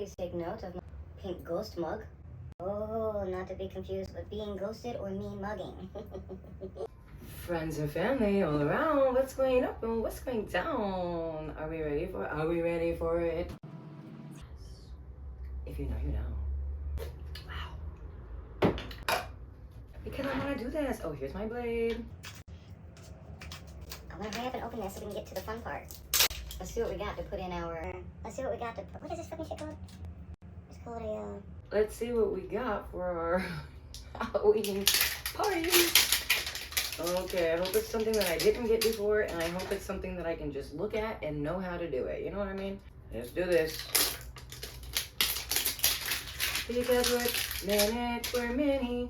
Please take note of my pink ghost mug. Oh, not to be confused with being ghosted or me mugging. Friends and family all around. What's going up and what's going down? Are we ready for it? Are we ready for it? If you know, you know. Wow. Because I want to do this. Oh, here's my blade. I'm gonna hurry up and open this so we can get to the fun part. Let's see what we got to put in our... Let's see what we got to put... What is this fucking shit called? It's called a... Let's see what we got for our Halloween party. Okay, I hope it's something that I didn't get before, and I hope it's something that I can just look at and know how to do it. You know what I mean? Let's do this. Because we're mini.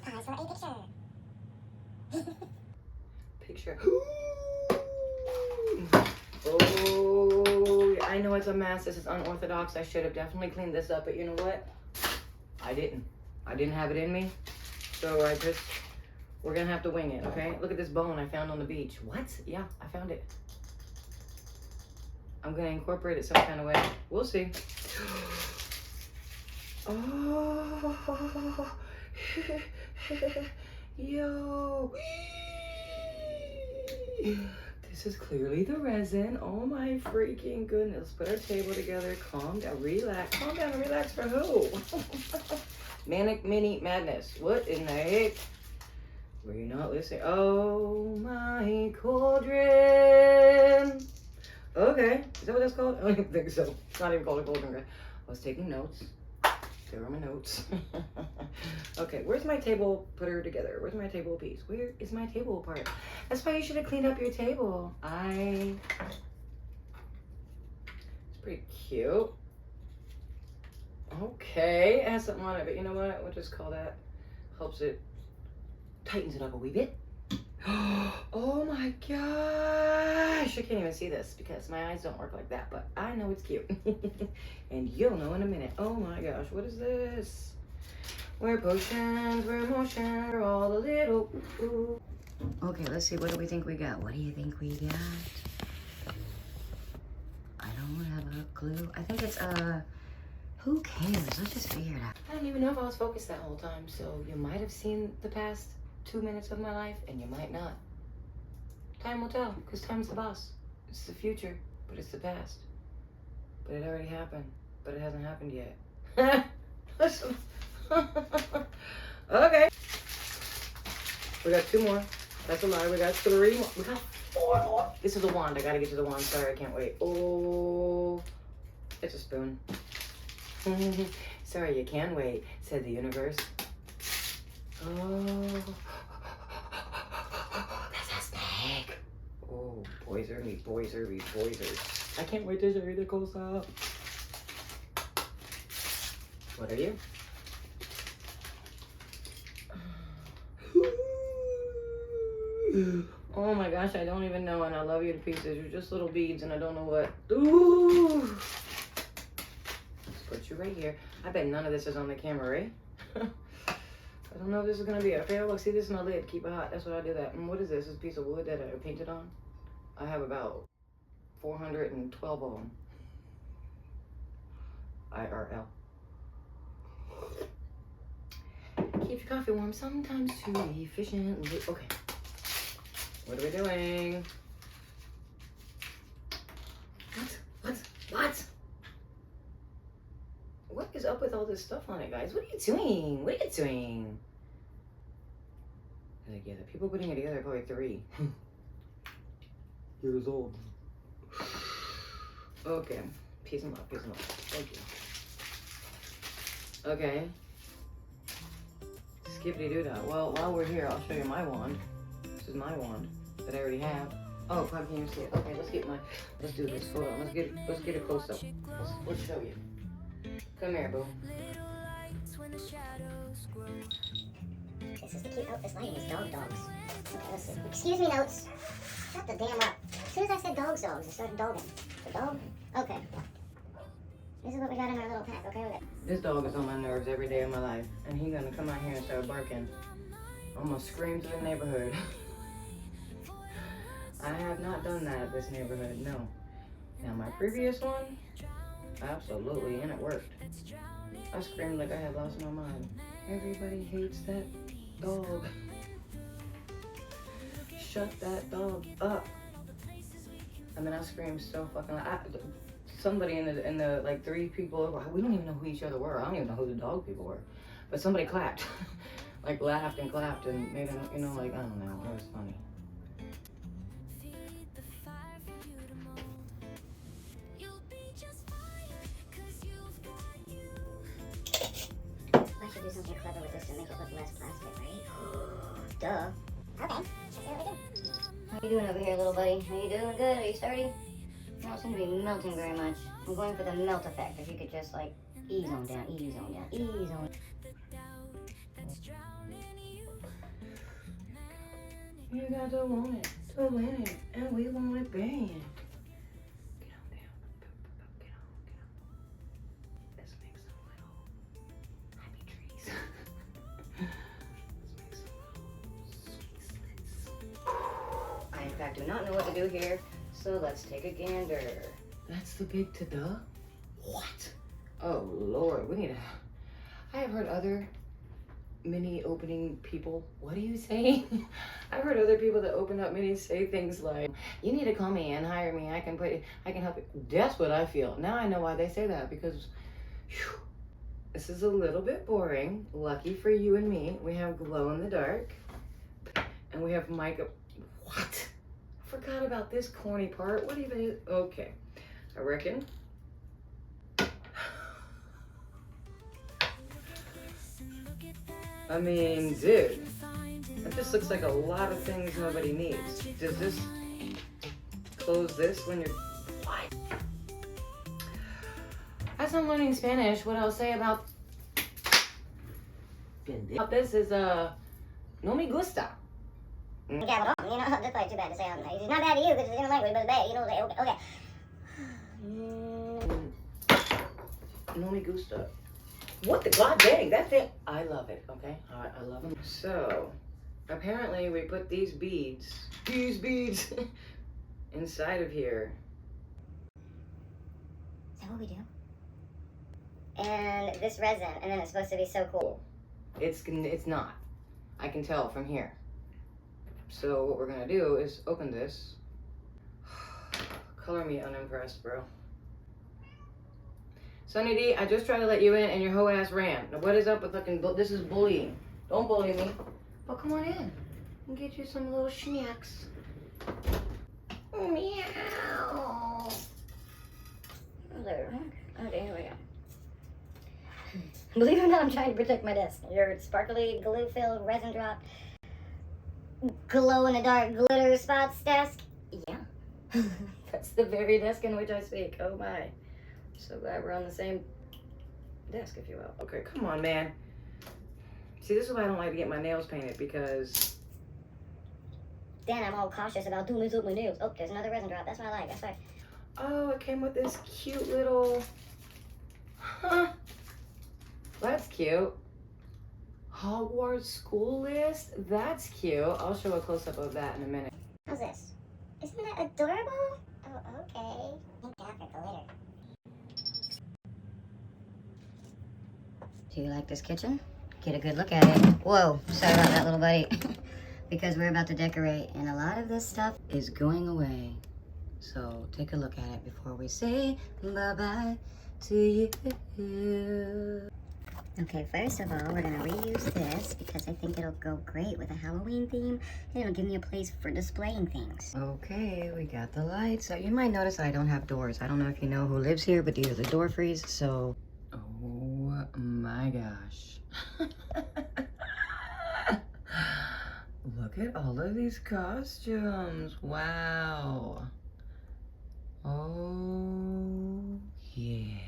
Pause for a picture. Picture. Oh, I know it's a mess. This is unorthodox. I should have definitely cleaned this up, but you know what? I didn't. I didn't have it in me. So we're gonna have to wing it, okay? Look at this bone I found on the beach. What? Yeah, I found it. I'm gonna incorporate it some kind of way. We'll see. Oh, yo. This is clearly the resin. Oh my freaking goodness. Put our table together. Calm down. Relax. Calm down and relax for who? Manic Mini Madness. What in the heck? Were you not listening? Oh my cauldron. Okay. Is that what that's called? I don't even think so. It's not even called a cauldron. I was taking notes. There are my notes. Okay, where's my table putter together? Where's my table piece? Where is my table part? That's why you should have cleaned up your table. It's pretty cute. Okay, it has something on it, but you know what? We'll just call that. Helps it, tightens it up a wee bit. Oh my gosh! I can't even see this because my eyes don't work like that, but I know it's cute. And you'll know in a minute. Oh my gosh, what is this? We're potions, we're emotion, we're all a little. Ooh. Okay, let's see. What do we think we got? What do you think we got? I don't have a clue. I think it's who cares? Let's just figure it out. I don't even know if I was focused that whole time, so you might have seen the past 2 minutes of my life, and you might not. Time will tell, because time's the boss. It's the future, but it's the past. But it already happened, but it hasn't happened yet. Okay. We got 2 more. That's a lie. We got 3 more. We got 4 more. This is a wand. I gotta get to the wand. Sorry, I can't wait. Oh, it's a spoon. Sorry, you can wait, said the universe. Oh, that's a snake. Oh, boys are me, boys are me, boys are. I can't wait to show you the close up. What are you? Oh my gosh, I don't even know, and I love you to pieces. You're just little beads, and I don't know what. Ooh. Let's put you right here. I bet none of this is on the camera, right? I don't know if this is gonna be a fail. Look, see, this is my lid. Keep it hot. That's what I do that. And what is this? This piece of wood that I painted on? I have about 412 of them. IRL. Keep your coffee warm sometimes too efficiently. Okay. What are we doing? What? What is up with all this stuff on it, guys? What are you doing? What are you doing? Like, yeah, the people putting it together are probably 3 years old. Okay. Peace and love. Peace and love. Thank you. Okay. Skippity-doo-dah. Well, while we're here, I'll show you my wand. This is my wand that I already have. Oh, probably can't even see it. Okay, let's do this. Hold on, let's get a close up. Let's show you. Come here, boo. This is the cute. Oh, this lighting is dogs. Okay, let's see. Excuse me, notes. Shut the damn up. As soon as I said dogs, it started dogging. The dog? Okay. This is what we got in our little pack, okay? This dog is on my nerves every day of my life, and he's gonna come out here and start barking. I'm gonna scream to the neighborhood. I have not done that at this neighborhood, no. Now my previous one, absolutely, and it worked. I screamed like I had lost my mind. Everybody hates that dog. Shut that dog up. I mean, I screamed so fucking loud. Somebody in the like 3 people, we don't even know who each other were. I don't even know who the dog people were. But somebody clapped. Like laughed and clapped and made them, you know, like, I don't know, it was funny. I should do something clever with this to make it look less plastic, right? Duh. Okay, let's see what we do. How you doing over here, little buddy? Are you doing good? Are you sturdy? You don't seem to be melting very much. I'm going for the melt effect. If you could just like ease on down, ease on down, ease on. You got to want it, to win it, and we want it bad. Get on down, get on. Let's make some little happy trees. Let's make some little sweet slits. I in fact do not know what to do here, so let's take a gander. That's the big ta-da? What? Oh Lord, we need to. I have heard other mini opening people. What are you saying? I've heard other people that open up minis say things like, "You need to call me and hire me. I can help you." That's what I feel. Now I know why they say that, because whew, this is a little bit boring. Lucky for you and me, we have glow in the dark, and we have mic. What? I forgot about this corny part. What even is? Okay, I reckon. I mean, dude, that just looks like a lot of things nobody needs. Does this close this when you're, what? As I'm learning Spanish, what I'll say about this is, no me gusta. Capital, you know, that's probably too bad to say on there. It's not bad to you because it's a different language, but it's bad, you know, like, okay. No me gusta. What the god dang, that's it. I love it, okay? I love it. So, apparently we put these beads inside of here. Is that what we do? And this resin, and then it's supposed to be so cool. It's not. I can tell from here. So what we're gonna do is open this. Color me unimpressed, bro. Sunny D, I just tried to let you in and your hoe ass ran. Now what is up with looking, this is bullying. Don't bully me. But come on in and get you some little snacks. Meow. Oh, there. Okay, here we go. Believe it or not, I'm trying to protect my desk. Your sparkly, glue-filled, resin-drop, glow-in-the-dark glitter spots desk. Yeah. That's the very desk in which I speak. Oh my. So glad we're on the same desk, if you will. Okay, come on, man. See, this is why I don't like to get my nails painted, because then I'm all cautious about doing this with my nails. Oh, there's another resin drop. That's what I like. That's right. oh, it came with this cute little, that's cute. Hogwarts school list? That's cute. I'll show a close-up of that in a minute. How's this? Isn't that adorable? Oh, okay. Thank God for glitter. Do you like this kitchen? Get a good look at it. Whoa, sorry about that, little buddy. Because we're about to decorate, and a lot of this stuff is going away. So take a look at it before we say bye-bye to you. Okay, first of all, we're gonna reuse this because I think it'll go great with a Halloween theme, and it'll give me a place for displaying things. Okay, we got the lights. So you might notice I don't have doors. I don't know if you know who lives here, but these are the door frees, so. Oh my gosh. Look at all of these costumes. Wow. Oh, yeah.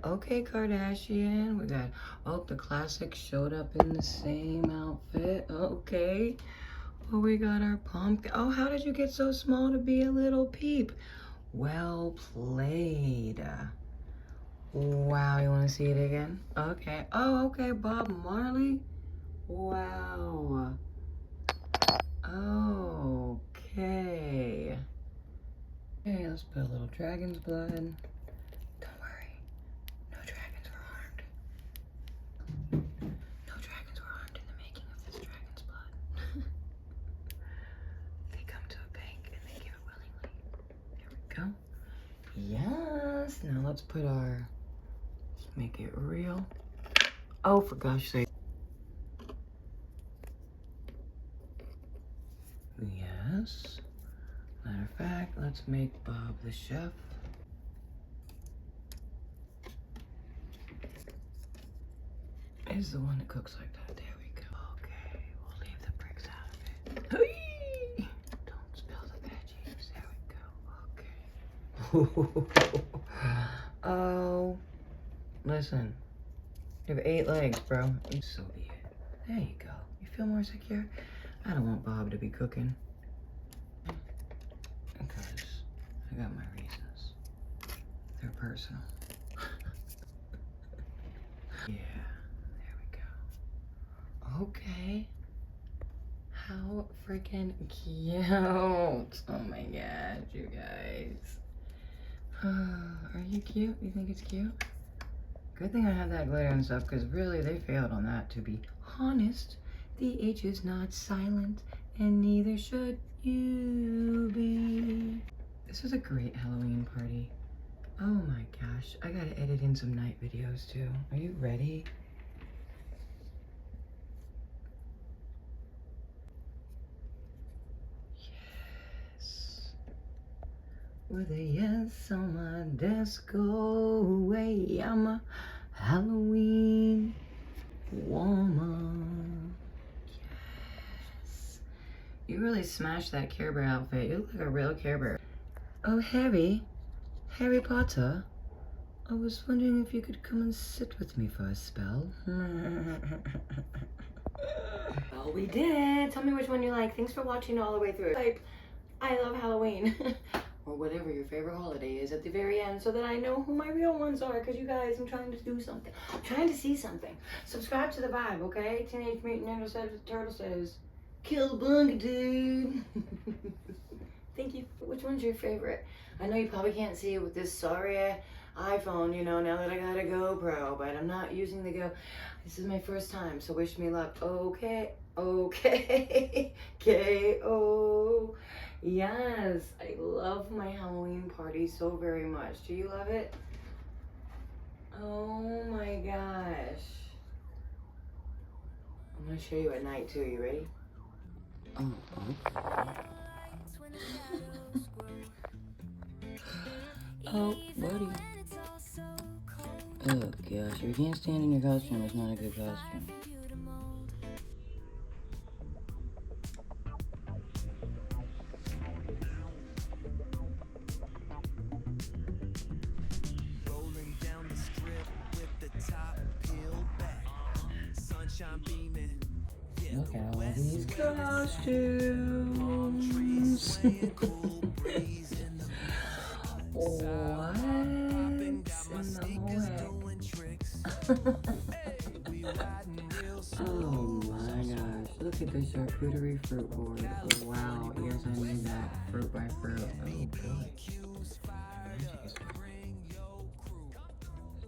Okay, Kardashian. We got, oh, the classic showed up in the same outfit. Okay. Oh, we got our pumpkin. Oh, how did you get so small to be a little peep? Well played. Wow, you want to see it again? Okay. Oh, okay, Bob Marley. Wow. Okay. little dragon's blood. Don't worry, no dragons were harmed. No dragons were harmed in the making of this dragon's blood. They come to a bank and they give it willingly. Here we go. Yes, now let's put our, let's make it real. Oh, for gosh sake. Yes. Matter of fact, let's make Bob the chef. Is the one that cooks like that. There we go. Okay, we'll leave the bricks out of it. Hey! Don't spill the veggies. There we go. Okay. Oh. Listen. You have 8 legs, bro. So be it. There you go. You feel more secure? I don't want Bob to be cooking. Because I got my reasons. They're personal. Yeah, there we go. Okay. How freaking cute. Oh my god, you guys. Are you cute? You think it's cute? Good thing I had that glitter and stuff, because really they failed on that, to be honest. The H is not silent, and neither should you be. This was a great Halloween party. Oh my gosh, I gotta edit in some night videos too. Are you ready? Yes. With a yes on my desk, go away. I'm a Halloween woman. Yes. You really smashed that Care Bear outfit. You look like a real Care Bear. Oh, Harry Potter. I was wondering if you could come and sit with me for a spell. Well, we did. Tell me which one you like. Thanks for watching all the way through. Like, I love Halloween. Or whatever your favorite holiday is at the very end, so that I know who my real ones are, because you guys, I'm trying to do something. I'm trying to see something. Subscribe to the vibe, okay? Teenage Mutant Ninja Turtle says, kill the bunga dude. Thank you. Which one's your favorite? I know you probably can't see it with this sorry iPhone, you know, now that I got a GoPro, but I'm not using the Go. This is my first time, so wish me luck. Okay, K-O. Yes, I love my Halloween party so very much. Do you love it? Oh my gosh. I'm gonna show you at night too. You ready? Oh, oh, buddy. Oh gosh, if you can't stand in your costume, it's not a good costume. Look at all these costumes. What in the Oh my gosh. Look at this charcuterie fruit board. Wow. Yes, I need that. Fruit by fruit. Oh boy.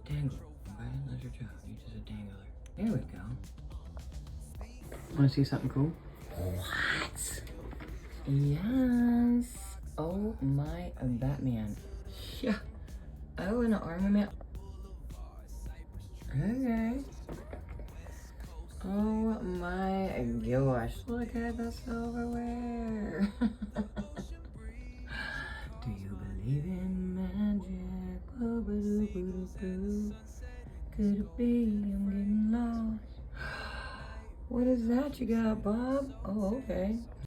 Dangle. Why didn't let your job? You're just a dangler. There we go. Want to see something cool? What? Yes. Oh my Batman. Yeah. Oh, an armament. Okay. Oh my gosh. Look at the silverware. Do you believe in magic? Could it be I'm getting lost? What is that you got, Bob? Oh, okay.